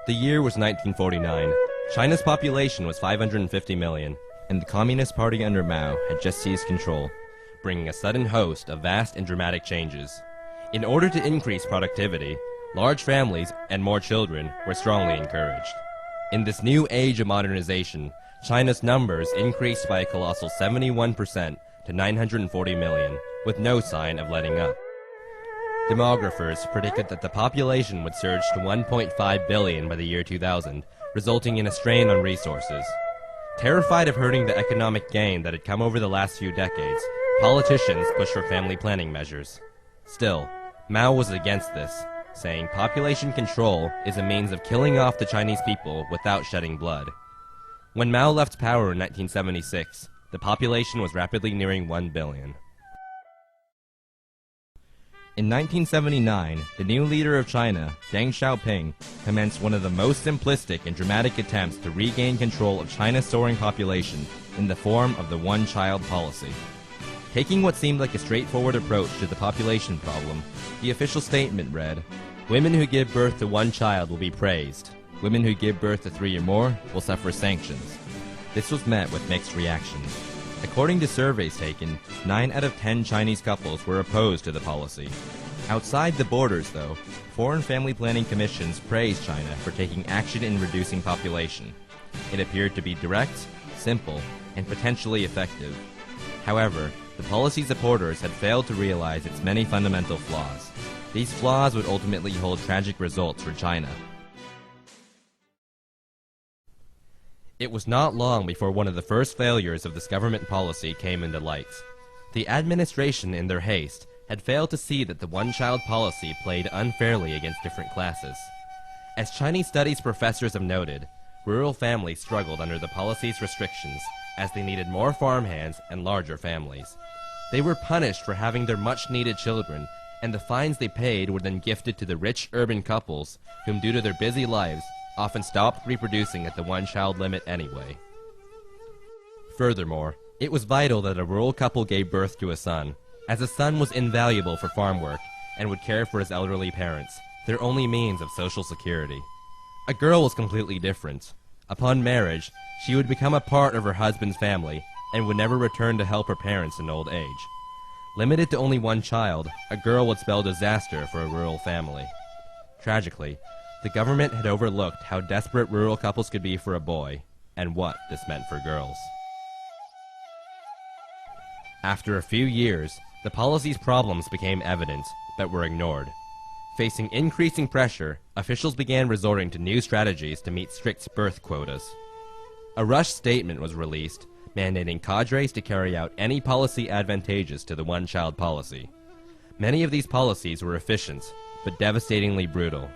The year was 1949. China's population was 550 million, and the Communist Party under Mao had just seized control, bringing a sudden host of vast and dramatic changes. In order to increase productivity, large families and more children were strongly encouraged. In this new age of modernization, China's numbers increased by a colossal 71% to 940 million, with no sign of letting up. Demographers predicted that the population would surge to 1.5 billion by the year 2000, resulting in a strain on resources. Terrified of hurting the economic gain that had come over the last few decades, politicians pushed for family planning measures. Still, Mao was against this, saying population control is a means of killing off the Chinese people without shedding blood. When Mao left power in 1976, the population was rapidly nearing 1 billion. In 1979, the new leader of China, Deng Xiaoping, commenced one of the most simplistic and dramatic attempts to regain control of China's soaring population in the form of the one-child policy. Taking what seemed like a straightforward approach to the population problem, the official statement read, "Women who give birth to one child will be praised. Women who give birth to 3 or more will suffer sanctions." This was met with mixed reactions. According to surveys taken, 9 out of 10 Chinese couples were opposed to the policy. Outside the borders, though, foreign family planning commissions praised China for taking action in reducing population. It appeared to be direct, simple, and potentially effective. However, the policy supporters had failed to realize its many fundamental flaws. These flaws would ultimately hold tragic results for China. It was not long before one of the first failures of this government policy came into light. The administration, in their haste, had failed to see that the one-child policy played unfairly against different classes. As Chinese studies professors have noted, rural families struggled under the policy's restrictions as they needed more farmhands and larger families. They were punished for having their much-needed children, and the fines they paid were then gifted to the rich urban couples whom, due to their busy lives, often stopped reproducing at the one-child limit anyway. Furthermore, it was vital that a rural couple gave birth to a son, as a son was invaluable for farm work and would care for his elderly parents, their only means of social security. A girl was completely different. Upon marriage, she would become a part of her husband's family and would never return to help her parents in old age. Limited to only one child, a girl would spell disaster for a rural family. Tragically, the government had overlooked how desperate rural couples could be for a boy, and what this meant for girls. After a few years, the policy's problems became evident, but were ignored. Facing increasing pressure, officials began resorting to new strategies to meet strict birth quotas. A rushed statement was released, mandating cadres to carry out any policy advantageous to the one-child policy. Many of these policies were efficient, but devastatingly brutal.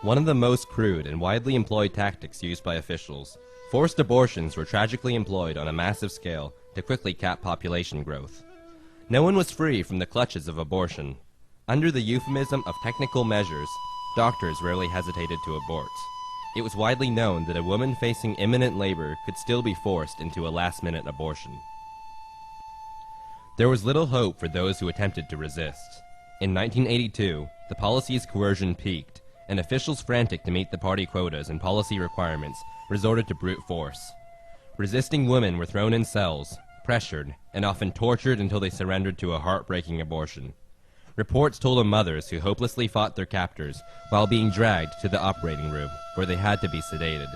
One of the most crude and widely employed tactics used by officials, forced abortions were tragically employed on a massive scale to quickly cap population growth. No one was free from the clutches of abortion. Under the euphemism of technical measures, doctors rarely hesitated to abort. It was widely known that a woman facing imminent labor could still be forced into a last-minute abortion. There was little hope for those who attempted to resist. In 1982, the policy's coercion peaked, and officials frantic to meet the party quotas and policy requirements resorted to brute force. Resisting women were thrown in cells, pressured, and often tortured until they surrendered to a heartbreaking abortion. Reports told of mothers who hopelessly fought their captors while being dragged to the operating room, where they had to be sedated.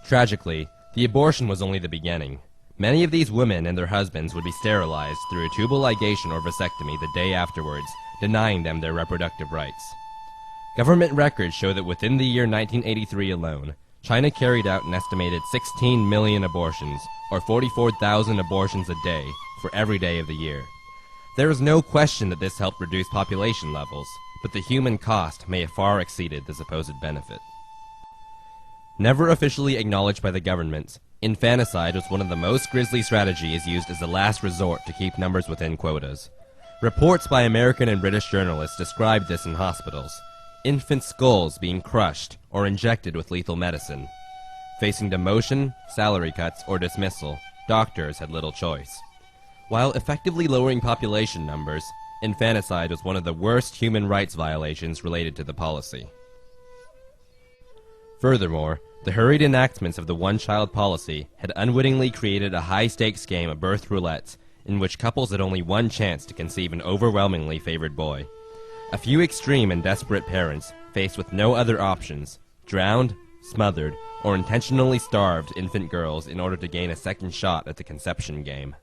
Tragically, the abortion was only the beginning. Many of these women and their husbands would be sterilized through a tubal ligation or vasectomy the day afterwards, denying them their reproductive rights. Government records show that within the year 1983 alone, China carried out an estimated 16 million abortions, or 44,000 abortions a day, for every day of the year. There is no question that this helped reduce population levels, but the human cost may have far exceeded the supposed benefit. Never officially acknowledged by the government, infanticide was one of the most grisly strategies used as a last resort to keep numbers within quotas. Reports by American and British journalists described this in hospitals. Infant skulls being crushed or injected with lethal medicine. Facing demotion, salary cuts, or dismissal, doctors had little choice. While effectively lowering population numbers, Infanticide was one of the worst human rights violations related to the policy. Furthermore, the hurried enactments of the one-child policy had unwittingly created a high-stakes game of birth roulette in which couples had only one chance to conceive an overwhelmingly favored boy. A few extreme and desperate parents, faced with no other options, drowned, smothered, or intentionally starved infant girls in order to gain a second shot at the conception game.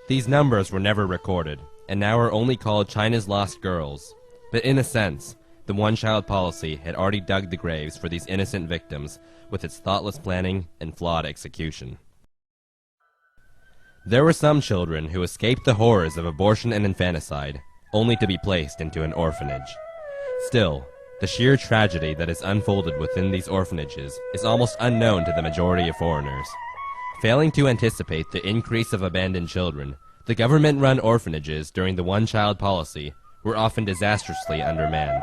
These numbers were never recorded, and now are only called China's lost girls. But in a sense, the one-child policy had already dug the graves for these innocent victims with its thoughtless planning and flawed execution. There were some children who escaped the horrors of abortion and infanticide, only to be placed into an orphanage. Still, the sheer tragedy that is unfolded within these orphanages is almost unknown to the majority of foreigners. Failing to anticipate the increase of abandoned children, the government-run orphanages during the one-child policy were often disastrously undermanned.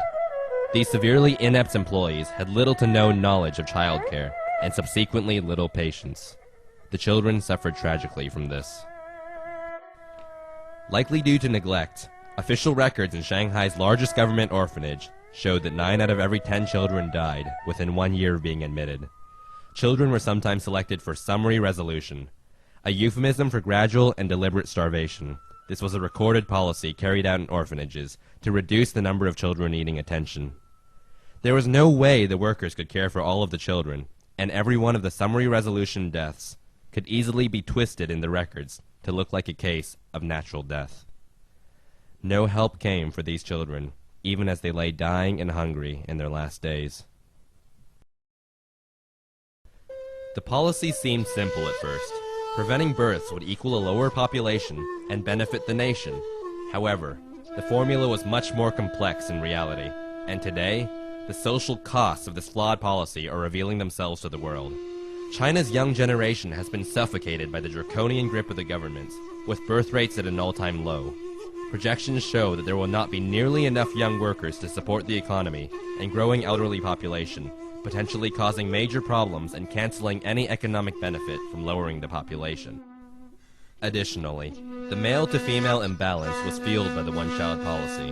These severely inept employees had little to no knowledge of childcare, and subsequently little patience. The children suffered tragically from this. Likely due to neglect, official records in Shanghai's largest government orphanage showed that 9 out of every 10 children died within 1 year of being admitted. Children were sometimes selected for summary resolution, a euphemism for gradual and deliberate starvation. This was a recorded policy carried out in orphanages to reduce the number of children needing attention. There was no way the workers could care for all of the children, and every one of the summary resolution deaths could easily be twisted in the records to look like a case of natural death. No help came for these children, even as they lay dying and hungry in their last days. The policy seemed simple at first. Preventing births would equal a lower population and benefit the nation. However, the formula was much more complex in reality, and today, the social costs of this flawed policy are revealing themselves to the world. China's young generation has been suffocated by the draconian grip of the government, with birth rates at an all-time low. Projections show that there will not be nearly enough young workers to support the economy and growing elderly population, potentially causing major problems and canceling any economic benefit from lowering the population. Additionally, the male-to-female imbalance was fueled by the one-child policy.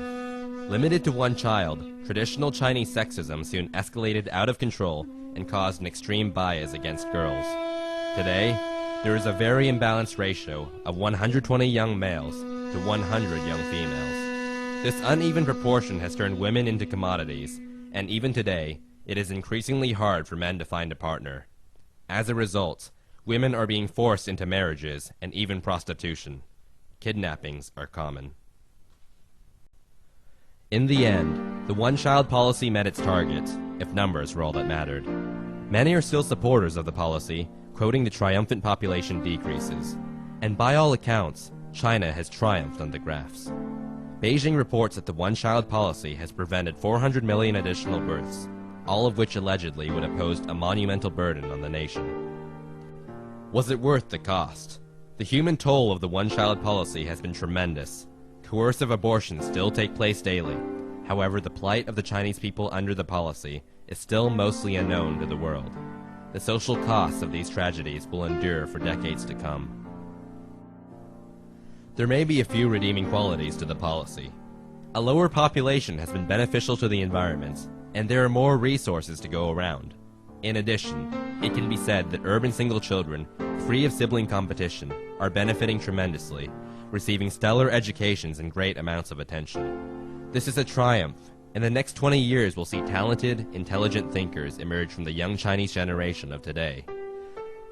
Limited to one child, traditional Chinese sexism soon escalated out of control and caused an extreme bias against girls. Today, there is a very imbalanced ratio of 120 young males to 100 young females. This uneven proportion has turned women into commodities, and even today, it is increasingly hard for men to find a partner. As a result, women are being forced into marriages and even prostitution. Kidnappings are common. In the end, the one-child policy met its target, if numbers were all that mattered. Many are still supporters of the policy, quoting the triumphant population decreases. And by all accounts, China has triumphed on the graphs. Beijing reports that the one-child policy has prevented 400 million additional births, all of which allegedly would have posed a monumental burden on the nation. Was it worth the cost? The human toll of the one-child policy has been tremendous. Coercive abortions still take place daily. However, the plight of the Chinese people under the policy is still mostly unknown to the world. The social costs of these tragedies will endure for decades to come. There may be a few redeeming qualities to the policy. A lower population has been beneficial to the environment, and there are more resources to go around. In addition, it can be said that urban single children, free of sibling competition, are benefiting tremendously, receiving stellar educations and great amounts of attention. This is a triumph. In the next 20 years, we'll see talented, intelligent thinkers emerge from the young Chinese generation of today.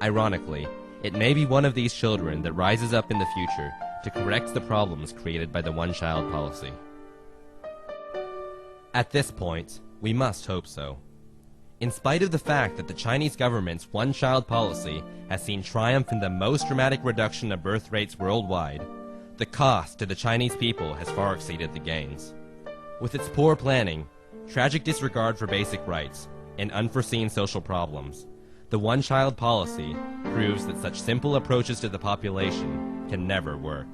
Ironically, it may be one of these children that rises up in the future to correct the problems created by the one-child policy. At this point, we must hope so. In spite of the fact that the Chinese government's one-child policy has seen triumph in the most dramatic reduction of birth rates worldwide, the cost to the Chinese people has far exceeded the gains. With its poor planning, tragic disregard for basic rights, and unforeseen social problems, the one-child policy proves that such simple approaches to the population can never work.